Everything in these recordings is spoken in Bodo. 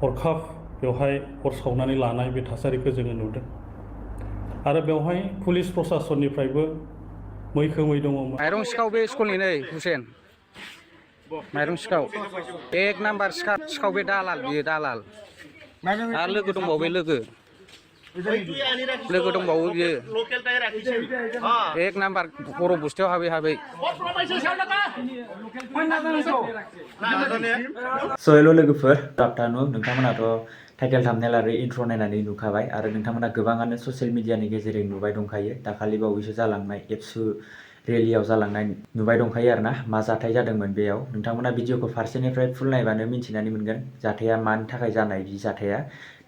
हरखाब बेवहाय अर सावनानै लानाय बे थासारिखौ जोङो नुदों आरो बेवहाय पुलिस प्रशासननिफ्रायबो मैखोमै दङमोन। माइरं सिखाव बे स्कुलनि नै हुसेन माइरं सिखाव एक नाम्बार सिखाव बे दालाल बियो दालाल आरो लोगो दंबावो बे लोगो दंबावो बियो एक नाम्बार बर' बस्थियाव हाबै हेल' लोगोफोर आफ्टारनुन नोंथांमोनाथ' टाइटेल थाम्बनेल आरो इन्ट्र' नायनानै नुखाबाय आरो नोंथांमोना गोबाङानो ससियेल मिडियानि गेजेरजों नुबाय दंखायो दाखालि बावैसो जालांनाय एबसु रेलियाव जालांनाय नुबाय दंखायो आरोना मा जाथाय जादोंमोन बेयाव नोंथांमोना भिडिअखौ फारसेनिफ्राय फुल नायबानो मिन्थिनानै मोनगोन जाथाया मानि थाखाय जानाय बि जाथाया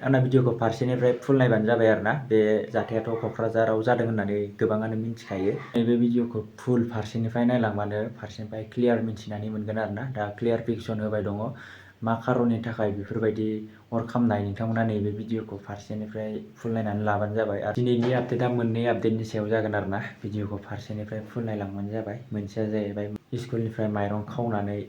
दाना भिडिअखौ फारसेनिफ्राय फुल नायबानो जाबाय आरोना बे जाथायाथ' क'क्राझाराव जादों होननानै गोबाङानो मिन्थिखायो नैबे भिडिअखौ फुल फारसेनिफ्राय नायलांबानो फारसेनिफ्राय क्लियार मिन्थिनानै मोनगोन आरोना दा क्लियार पिक्सन होबाय दङ मा खारननि थाखाय बेफोरबायदि अर खामनाय नोंथांमोना नैबे भिडिअखौ फारसेनिफ्राय फुल नायनानै लाबानो जाबाय आरो दिनैनि आपडेटआ मोननै आपडेटनि सायाव जागोन आरोना भिडिअखौ फारसेनिफ्राय फुल नायलांबानो जाबाय मोनसेया जाहैबाय स्कुलनिफ्राय माइरं खावनानै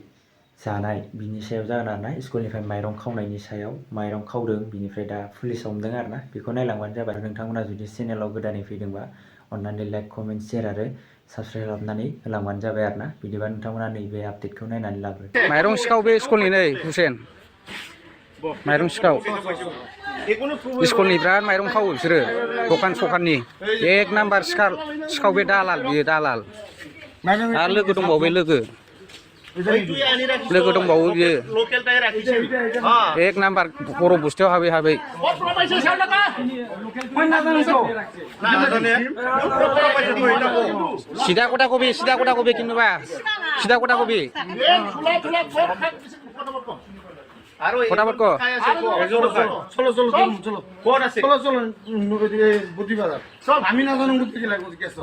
जानाय बिनि सायाव जागोन आरोना स्कुलनिफ्राय माइरं खावनायनि सायाव माइरं खावदों बिनिफ्राय दा पुलिसाव हमदों आरोना बेखौ नायलांबानो जाबाय नोंथांमोना जुदि चेनेलाव गोदानै फैदोंबा अन्नानै लाइक कमेन्ट शेयार आरो साबस्क्राइब खालामनानै होलांबानो जाबाय आरोना बिदिबा नोंथांमोना नैबे आपडेटखौ नायनानै लाबो माइरं सिखाव बे स्कुलनि नै हुसेन माइरं सिखाव स्कुलनि बिराद माइरं खावो बिसोरो दखान सखाननि एक नाम्बार सिखाव बे दालाल बियो दालाल आरो लोगो दंबावो बे लोगो दंबावो बियो एक नाम्बार बर' बस्थियाव हाबै सिदा कटा कबि किनुबा सिदा कटा कबि फटाफट को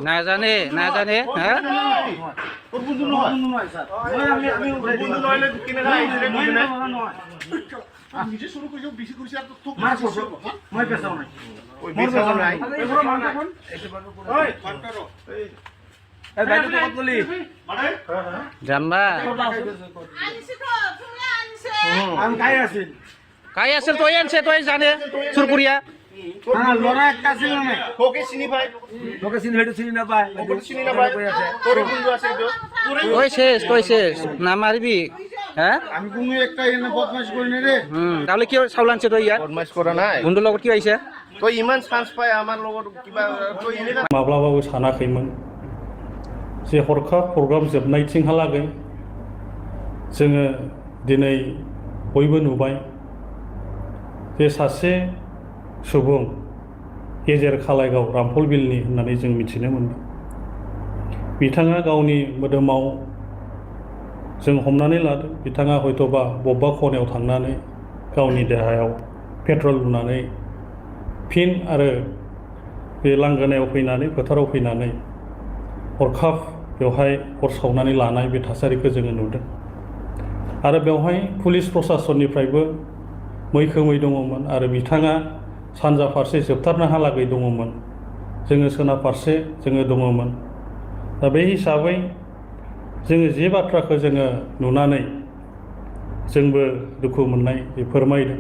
नाजाने जाम्बा काय আছিল তই আনছে তই জানে চুর করিয়া লড়া একটা ছিল না ওকে চিনি ভাই ওকে চিনি হেটু চিনি না ভাই ওকে চিনি না ভাই তোর বন্ধু আছে তো তুই শেষ না মারবি হ্যাঁ আমি কোনো একটা এনে বদমাশ করি না রে তাহলে কি সাউলানছে তুই ইয়ার বদমাশ করা নাই বন্ধুর লগত কি হইছে তুই ইমান চান্স পায় আমার লগত কিবা তুই এনে माब्लाबाबो सानाखैमोन जे हरखाब प्रग्राम जोबनायथिंहालागै जोङो दिनै बयबो नुबाय जे सासे सुबुं गेजेर खालायगाव रामफल बिलनि होननानै जों मिथिनो मोनदों बिथाङा गावनि मोदोमाव जों हमनानै लादों बिथाङा हयतोबा बबेबा खनायाव थांनानै गावनि देहायाव पेट्रल लुनानै फिन आरो बे लांगोनायाव फैनानै फोथाराव फैनानै हरखाब बेवहाय अर सावनानै लानाय बे थासारिखौ जोङो नुदों आरो बेवहाय पुलिस प्रशासननिफ्रायबो मैखोमै दङमोन आरो बिथाङा सानजा फारसे जोबथारनोहालागै दङमोन जोङो सोनाब फारसे जोङो दङमोन दा बे हिसाबै जोङो जे बाथ्राखौ जोङो नुनानै जोंबो दुखु मोननाय फोरमायदों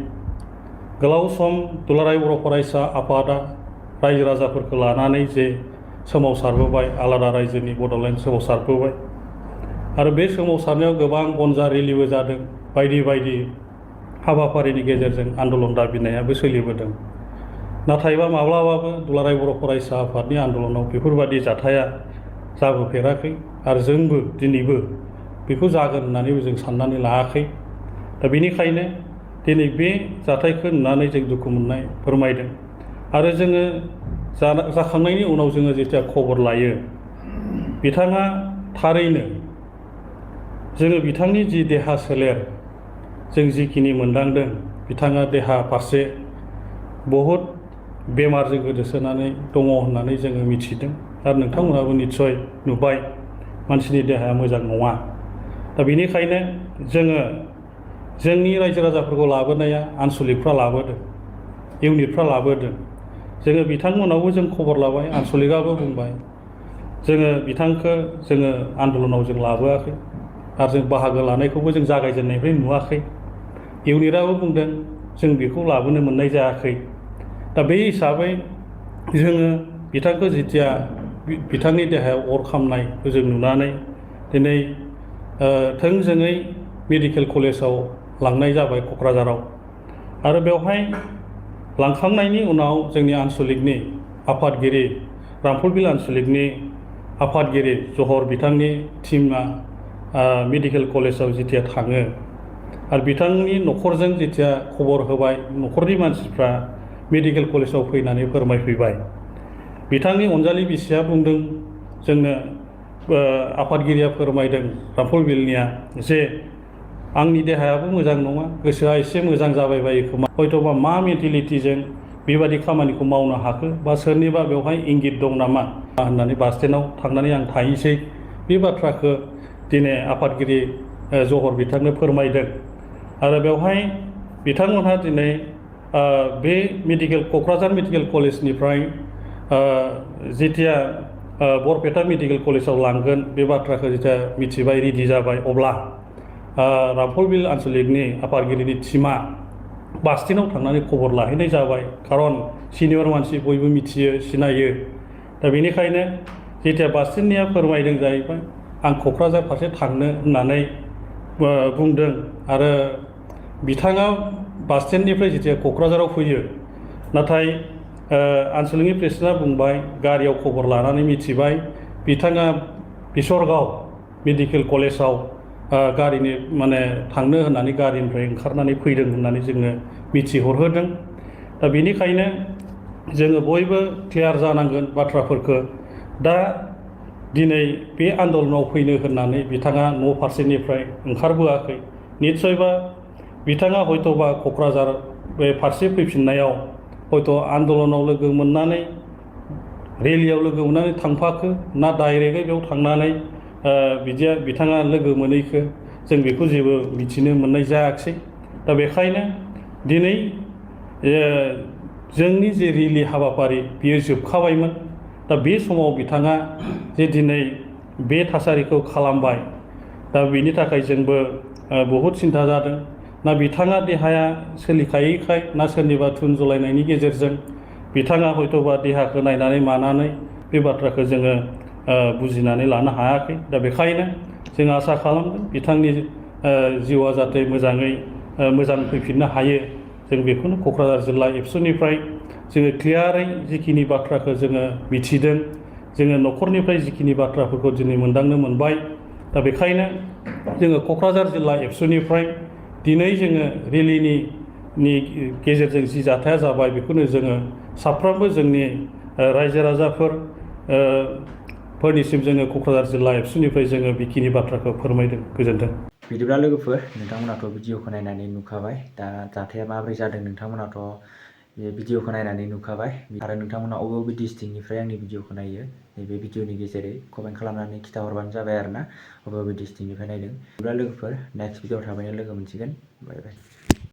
गोलाव सम दुलाराय बर' फरायसा आफादा रायजो राजाफोरखौ लानानै जे सोमावसारबोबाय आलादा रायजोनि बड'लेण्ड सोमावसारबोबाय आरो बे सोमावसारनायाव गोबां गनजा रेलिबो जादों बायदि बायदि हाबाफारिनि गेजेरजों आन्दलन दाबिनायाबो सोलिबोदों नाथायबा माब्लाबाबो दुलाराय बर' फरायसा आफादनि आन्दलनाव बेफोरबायदि जाथाया जाबोफेराखै आरो जोंबो दिनैबो बेखौ जागोन होननानैबो जों साननानै लायाखै दा बेनिखायनो दिनै बे जाथायखौ नुनानै जों दुखु मोननाय फोरमायदों आरो जोङो जाखांनायनि उनाव जोङो जेथिया खबर लायो बिथाङा थारैनो जोङो बिथांनि जि देहा सोलेर जों जिखिनि मोनदांदों बिथाङा देहा फारसे बहुद बेमारजों गोदोसोनानै दङ होननानै जोङो मिथिदों आरो नोंथांमोनाबो निस्सय नुबाय मानसिनि देहाया मोजां नङा दा बेनिखायनो जोङो जोंनि रायजो राजाफोरखौ लाबोनाया आनसलिकफ्रा लाबोदों इउनिटफ्रा लाबोदों जोङो बिथांमोनावबो जों खबर लाबाय आनसलिकआबो बुंबाय जोङो बिथांखौ जोङो आन्दलनाव जों लाबोआखै आरो जों बाहागो लानायखौबो जों जागायजेननायनिफ्राय नुवाखै इउनिटआबो बुंदों जों बेखौ लाबोनो मोननाय जायाखै। दा बे हिसाबै जोङो बिथांखौ जेथिया बिथांनि देहायाव अर खामनायखौ जों नुनानै दिनै थोंजोङै मेडिकेल कलेजाव लांनाय जाबाय क'क्राझाराव। आरो बेवहाय लांखांनायनि उनाव जोंनि आन्सलिकनि आफादगिरि रामफलबिल आन्सलिकनि आफादगिरि जहर बिथांनि टिमा मेडिकेल कलेजाव जेथिया थाङो आरो बिथांनि न'खरजों जेथिया खबर होबाय, न'खरनि मानसिफ्रा मेडिकेल कलेजाव फैनानै फोरमायफैबाय। बिथांनि अनजालि बिसिया बुंदों जोंनो, आफादगिरिया फोरमायदों रामफलबिलनिया, जे आंनि देहायाबो मोजां नङा, गोसोआ एसे मोजां जाबाय बायो खोमा, हयथ'बा मा मेन्टेलिटिजों बेबादि खामानिखौ मावनो हाखो बा सोरनिबा बेवहाय इंगित दं नामा होननानै बास स्टेन्डआव थांनानै आं थाहैसै। बे बाथ्राखौ दिनै आफादगिरि जहर बिथांनो फोरमायदों। आरो बेवहाय बिथांमोनहा दिनै बे क'क्राझार मेडिकेल कलेजनिफ्राय जेथिया बरपेटा मेडिकेल कलेजाव लांगोन बे बाथ्राखौ जेथिया मिथिबाय, रेडि जाबाय, अब्ला रामफलबिल आन्सलिकनि आफादगिरिनि टिमा बास स्टेन्डआव थांनानै खबर लाहैनाय जाबाय। खारन सिनियर मानसि बयबो मिथियो, सिनायो। दा बेनिखायनो जेथिया बास स्टेन्डनिया फोरमायदों जाहैबाय, आं क'क्राझार फारसे थांनो होननानै बुंदों। आरो बिथाङा बास स्टेन्डनिफ्राय जेथिया क'क्राझाराव फैयो, नाथाय आन्सलिकनि प्रेसिडेन्टआ बुंबाय, गारियाव खबर लानानै मिथिबाय बिथाङा बिसरगाव मेडिकेल कलेजाव गारिनि थांनो होननानै गारिनिफ्राय ओंखारनानै फैदों होननानै जोंनो मिथिहरहोदों। दा बेनिखायनो जोङो बयबो क्लियार जानांगोन बाथ्राफोरखौ। दा दिनै बे आन्दलनाव फैनो होननानै बिथाङा न' फारसेनिफ्राय ओंखारबोआखै। निस्सयबा बिथाङा हयथ'बा क'क्राझार बे फारसे फैफिननायाव हयथ' आन्दलनाव लोगो मोननानै, रेलियाव लोगो मोननानै थांफाखो ना डाइरेक्टै बेयाव थांनानै बिथाङा लोगो मोनैखो, जों बेखौ जेबो मिथिनो मोननाय जायाखिसै। दा बेखायनो दिनै जोंनि जे रेलि हाबाफारि बियो जोबखाबायमोन। दा बे समाव बिथाङा जे दिनै बे थासारिखौ खालामबाय, दा बेनि थाखाय जोंबो बहुद सिन्था जादों। ना बिथाङा देहाया सोलिखायैखाय, ना सोरनिबा थुन जलायनायनि गेजेरजों बिथाङा हयथ'बा देहाखौ नायनानै मानानै बे बाथ्राखौ जोङो बुजिनानै लानो हायाखै। दा बेखायनो जों आसा खालामदों बिथांनि जिउआ जाहाथे मोजाङै मोजां फैफिननो हायो। जों बेखौनो क'क्राझार जिल्ला एबसुनिफ्राय जोङो क्लियारै जिखिनि बाथ्राखौ जोङो मिथिदों, जोङो न'खरनिफ्राय जिखिनि बाथ्राफोरखौ दिनै मोनदांनो मोनबाय। दा बेखायनो जोङो क'क्राझार जिल्ला एबसुनिफ्राय दिनै जोङो रेलिनि गेजेरजों जि जाथाया जाबाय, बेखौनो जोङो साफ्रोमबो जोंनि रायजो राजाफोर फोरनिसिम जोङो क'क्राझार जिल्ला एबसुनिफ्राय जोङो बेखिनि बाथ्राखौ फोरमायदों। गोजोन्थों। बिदिब्ला लोगोफोर, नोंथांमोनाथ' भिडिअखौ नायनानै नुखाबाय। दा जाथाया माबोरै जादों नोंथांमोनाथ' बे भिडिअखौ नायनानै नुखाबाय। आरो नोंथांमोना बबे डिस्ट्रिक्टनिफ्राय आंनि भिडिअखौ नायो, नैबे भिडिअनि गेजेरै कमेन्ट खालामनानै खिन्थाहरबानो जाबाय आरो ना, बबे डिस्ट्रिक्टनिफ्राय नायदों। बिदिब्ला लोगोफोर, नेक्स्ट भिडिअ थाबैनो लोगो मोनसिगोन। बाय बाय।